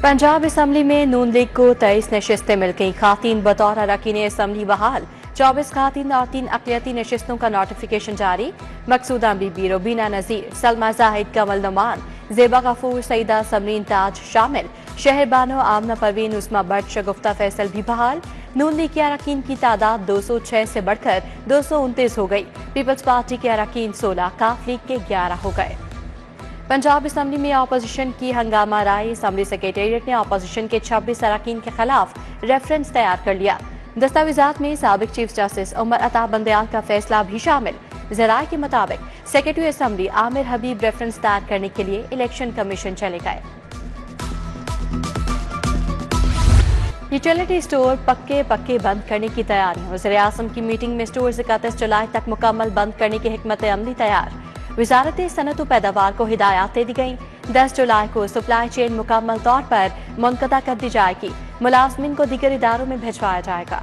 Punjab assembly में नून league को 23 नशिस्तें मिल गई। खातीन बतौर अरकान असम्बली बहाल। 24 खातीन और 3 अक़लियती नशिस्तों का नोटिफिकेशन जारी। मकसूदा बीबी, रुबीना नज़ीर, सलमा जाहिद, कमल नुमान, ज़ेबा गफूर, सईदा समरीन ताज शामिल। शहर बानो, आमना परवीन, उस्मा बट, शगुफ्ता फैसल भी बहाल। नून लीग के अरकान की तादाद 206 से बढ़कर 229 हो गई। पीपल्स पार्टी के अरकान 16, काफ लीग के 11 हो गए। पंजाब असम्बली में अपोजिशन की हंगामा राय। असम्बली सेक्रेटेरिएट ने अपोजिशन के 26 अरकान के खिलाफ रेफरेंस तैयार कर लिया। दस्तावेजात में साबिक चीफ जस्टिस उमर अता बंदयाल का फैसला भी शामिल। ज़राए के मुताबिक सेक्रेटरी असम्बली आमिर हबीब रेफरेंस तैयार करने के लिए इलेक्शन कमीशन चले गए। यूटिलिटी स्टोर पक्के बंद करने की तैयारियां। वज़ीर-ए-आज़म की मीटिंग में स्टोर 31 जुलाई तक मुकम्मल बंद करने की हिकमत अमली तैयार। वजारत सनत व पैदावार को हिदायत दे दी गई। 10 जुलाई को सप्लाई चेन मुकम्मल तौर पर मुनक़ता कर दी जाएगी। मुलाजमीन को दीगर इदारों में भिजवाया जाएगा।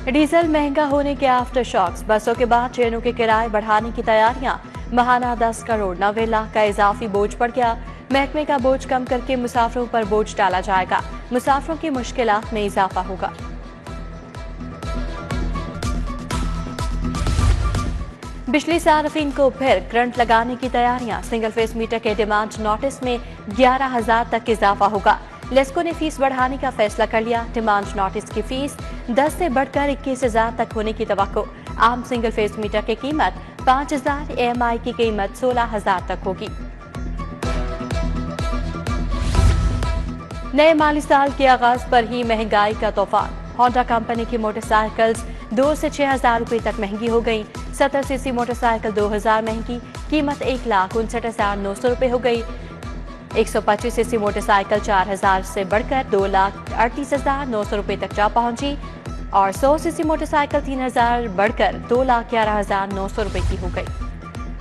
डीजल महंगा होने के आफ्टर शॉक्स। बसों के बाद ट्रेनों के किराए बढ़ाने की तैयारियां। महाना 10 करोड़ 90 लाख का इजाफी बोझ बढ़ गया। महकमे का बोझ कम करके मुसाफिरों पर बोझ डाला जाएगा। मुसाफिरों की मुश्किलात में इजाफा होगा। बिजली सार्फिन को फिर करंट लगाने की तैयारियां। सिंगल फेस मीटर के डिमांड नोटिस में 11,000 तक इजाफा होगा। लेस्को ने फीस बढ़ाने का फैसला कर लिया। डिमांड नोटिस की फीस 10 से बढ़कर 21,000 तक होने की तवक्को। आम सिंगल फेस मीटर की कीमत 5,000, EMI की कीमत 16,000 तक होगी। नए माली साल के आगाज पर ही महंगाई का तूफान। होंडा कंपनी की मोटरसाइकिल्स 2 से 6,000 रुपए तक महंगी हो गई। 70 सीसी मोटरसाइकिल 2,000 महंगी, कीमत 1,59,900 रुपए हो गई। 125 सीसी मोटरसाइकिल 4,000 से बढ़कर 2,38,900 रुपए तक जा पहुंची और 100 सीसी मोटरसाइकिल 3,000 बढ़कर 2,11,900 रुपए की हो गई।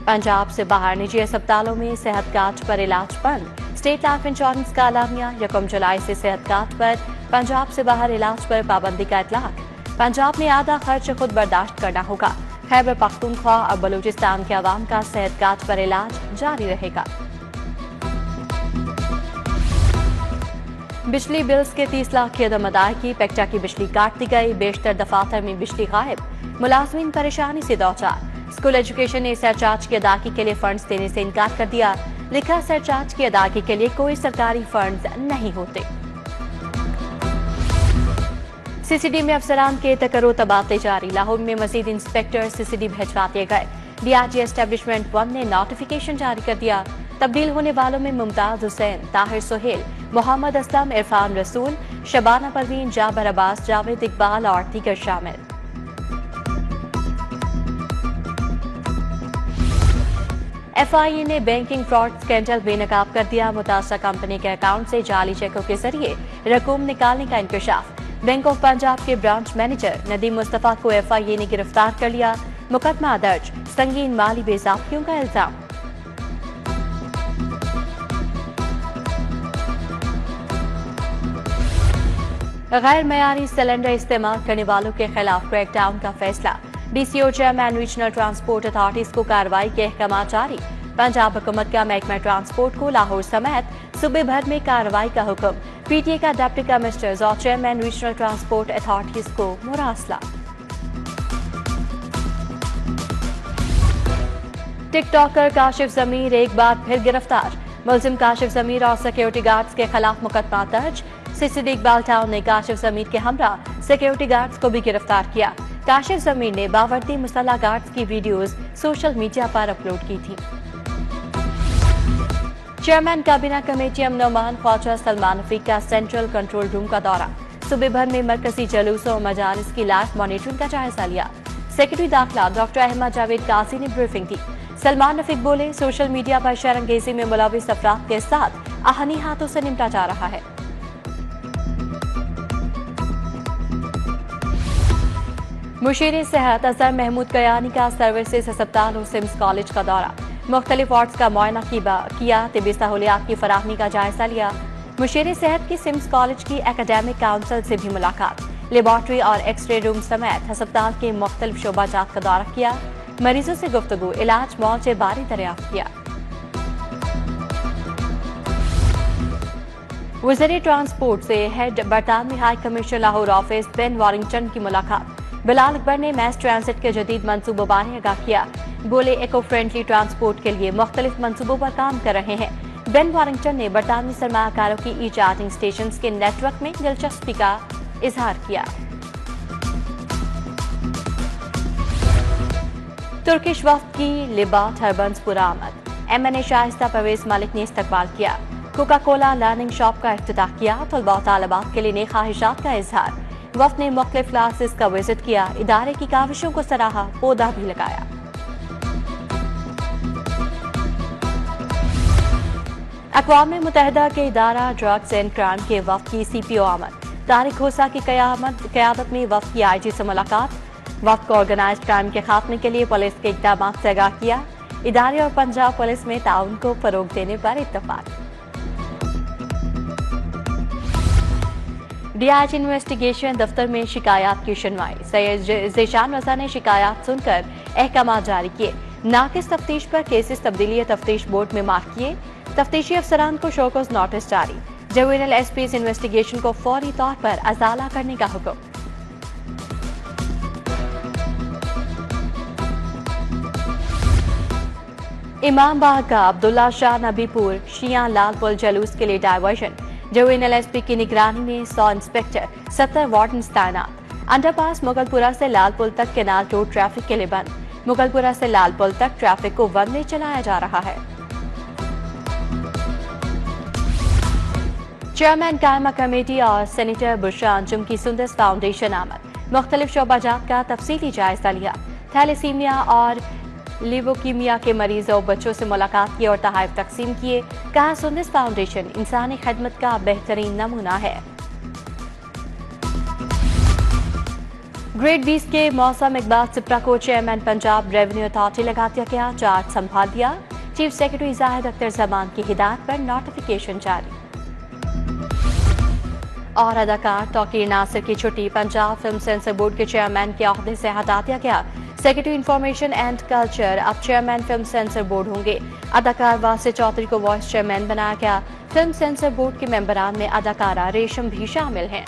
पंजाब से बाहर निजी अस्पतालों में सेहत कार्ड पर इलाज बंद। स्टेट लाइफ इंश्योरेंस का अलामिया। 1 जुलाई से सेहत कार्ड पर पंजाब से बाहर इलाज पर पाबंदी का इतलाक। पंजाब में आधा खर्च खुद बर्दाश्त करना होगा। खैबर पख्तूनख्वा और बलूचिस्तान के अवाम का सेहत कार्ड पर इलाज जारी रहेगा। बिजली बिल्स के 30 लाख की अदम अदायगी। पेक्टा की बिजली काट दी गई। बेशतर दफातर में बिजली गायब। मुलाजमीन परेशानी से दो चार। स्कूल एजुकेशन ने सरचार्ज की अदायगी के लिए फंड्स देने से इनकार कर दिया। लिखा, सरचार्ज की अदायगी के लिए कोई सरकारी फंड्स नहीं होते। सीसीडी में अफसरान के तकर्रो तबादले जारी। लाहौर में मजीद इंस्पेक्टर सीसीडी भिजवा दिए गए। डीआईजी एस्टेब्लिशमेंट 1 ने नोटिफिकेशन जारी कर दिया। तब्दील होने वालों में मुमताज हुसैन, ताहिर सुहेल, मोहम्मद असलम, इरफान रसूल, शबाना परवीन, जाबर अब्बास, जावेद इकबाल और दीगर शामिल। FIA ने बैंकिंग फ्रॉड स्कैंडल बेनकाब कर दिया। मुतासरा कंपनी के अकाउंट से जाली चेकों के जरिए रकूम निकालने का इंकशाफ। बैंक ऑफ पंजाब के ब्रांच मैनेजर नदीम मुस्तफा को FIA ने गिरफ्तार कर लिया। मुकदमा दर्ज। संगीन माली बेज़ाब्तियों का इल्जाम। गैर मयारी सिलेंडर इस्तेमाल करने वालों के खिलाफ क्रैकडाउन का फैसला। DCO chairman regional transport authorities को कार्रवाई के अहकाम जारी। पंजाब हुकूमत का महकमा ट्रांसपोर्ट को लाहौर समेत सूबे भर में कार्रवाई का हुक्म। PTA का डिप्टी कमिश्नर और चेयरमैन रीजनल ट्रांसपोर्ट अथॉरिटीज को मुरासला। टिकटॉकर काशिफ जमीर एक बार फिर गिरफ्तार। मुलजिम काशिफ जमीर और सिक्योरिटी गार्ड्स के खिलाफ मुकदमा दर्ज। CCD इकबाल टाउन ने काशिफ जमीर के हमरा सिक्योरिटी गार्ड्स को भी गिरफ्तार किया। काशिफ जमीर ने बावर्दी मुसल्ला गार्ड्स की वीडियोस सोशल मीडिया पर अपलोड की थी। चेयरमैन काबीना कमेटी अमन ख्वाजा सलमान रफीक का सेंट्रल कंट्रोल रूम का दौरा। सूबे भर में मरकजी जलूसों और मजालिस की लाइव मॉनिटरिंग का जायजा लिया। सेक्रेटरी दाखिला डॉक्टर अहमद जावेद काजी ने ब्रीफिंग दी। सलमान रफीक बोले, सोशल मीडिया पर शरंगेजी में मुलविस अफराद के साथ आहनी हाथों से निपटा जा रहा है। मुशीर सेहत अजहर महमूद कयानी का सर्विसेज अस्पताल और सिम्स कॉलेज का दौरा। मुख्तलिफ वार्ड्स का मुआयना किया। तिबी सहूलियात की फराहमी का जायजा लिया। मुशीर सेहत की सिम्स कॉलेज की एकेडमिक काउंसिल से भी मुलाकात। लेबॉर्ट्री और एक्सरे रूम समेत अस्पताल के मुख्तलिफ शोबाजात का दौरा किया। मरीजों से गुफ्तगू, इलाज, मौजे बारी दरियाफ्त किया। वज़ीर ट्रांसपोर्ट से हेड बरतानवी high commissioner Lahore office Ben Warrington की मुलाकात। बिलाल अकबर ने मैस ट्रांसिट के जदीद मंसूबों बारे आगाह किया। बोले इको फ्रेंडली ट्रांसपोर्ट के लिए मुख्तलिफ मंसूबों पर काम कर रहे हैं। बेन वारिंगटन ने बरतानवी सरमाकारों की ई चार्जिंग स्टेशन के नेटवर्क में दिलचस्पी का इजहार किया। तुर्किश वफ्द की लिबा टर्बन्स पुरामद। MNA शाइस्ता परवेज मलिक ने इस्तकबाल किया। कोका कोला लर्निंग शॉप का इफ्तिताह किया। तलबा और तालिबात के लिए नई ख्वाहिशात का इजहार। वफ्द ने मुख्तलिफ क्लासेस का विजिट किया। इदारे की काविशों को सराहा, पौधा भी लगाया। अक़वाम मुत्तहिदा के इदारा ड्रग्स एंड क्राइम के वफ्द की CPO आमद। तारिक खोसा की क़यादत में वफ्द की IG से मुलाकात। वफ्द को ऑर्गेनाइज्ड क्राइम के खात्मे के लिए पुलिस के इक़दाम से आगाह किया। इदारे और पंजाब पुलिस में ताउन को फरोग देने पर इत्तफाक। DIG इन्वेस्टिगेशन दफ्तर में शिकायत की सुनवाई। सैयद ज़ेशान रज़ा ने शिकायत सुनकर अहकाम जारी किए। नाकिस तफ्तीश पर केसेस तब्दीली तफ्तीश बोर्ड में मार्क किए। तफ्तीशी अफसरान को शोकॉज नोटिस जारी। जुवेनाइल SP's इन्वेस्टिगेशन को फौरी तौर पर अजाला करने का हुक्म। इमाम बाग का अब्दुल्ला शाह नबीपुर शिया लाल पुल जलूस के लिए डायवर्जन। जुवेनाइल SP की निगरानी में 100 इंस्पेक्टर, 70 वार्डन्स तैनात। अंडरपास मुगलपुरा से लाल पुल तक केनाल रोड ट्रैफिक के लिए बंद। मुगलपुरा से लाल पुल तक ट्रैफिक को वन वे चलाया जा रहा है। चेयरमैन कायमा कमेटी और सेनेटर बुशरा अंजुम की सुंदस फाउंडेशन आमद। मुख्तलिफ शोबाजात का तफसीली जायजा लिया। थैलेसीमिया और लिवोकीमिया के मरीजों बच्चों से मुलाकात की और तोहफे तकसीम किए। कहा सुंदस फाउंडेशन इंसानी खदमत का बेहतरीन नमूना है। ग्रेड 20 के मौसम इकबाल सिप्रा को चेयरमैन पंजाब रेवेन्यू अथॉरिटी लगा दिया गया। चार्ज संभाल दिया। चीफ सेक्रेटरी जाहिद अख्तर जमान की हिदायत पर नोटिफिकेशन जारी। और अदाकार तौकीर नासिर की छुट्टी। पंजाब फिल्म सेंसर बोर्ड के चेयरमैन के ओहदे से हटा दिया गया। सेक्रेटरी इंफॉर्मेशन एंड कल्चर अब चेयरमैन फिल्म सेंसर बोर्ड होंगे। अदाकार वासिर चौधरी को वाइस चेयरमैन बनाया गया। फिल्म सेंसर बोर्ड के मेंबरान में अदाकारा रेशम भी शामिल हैं।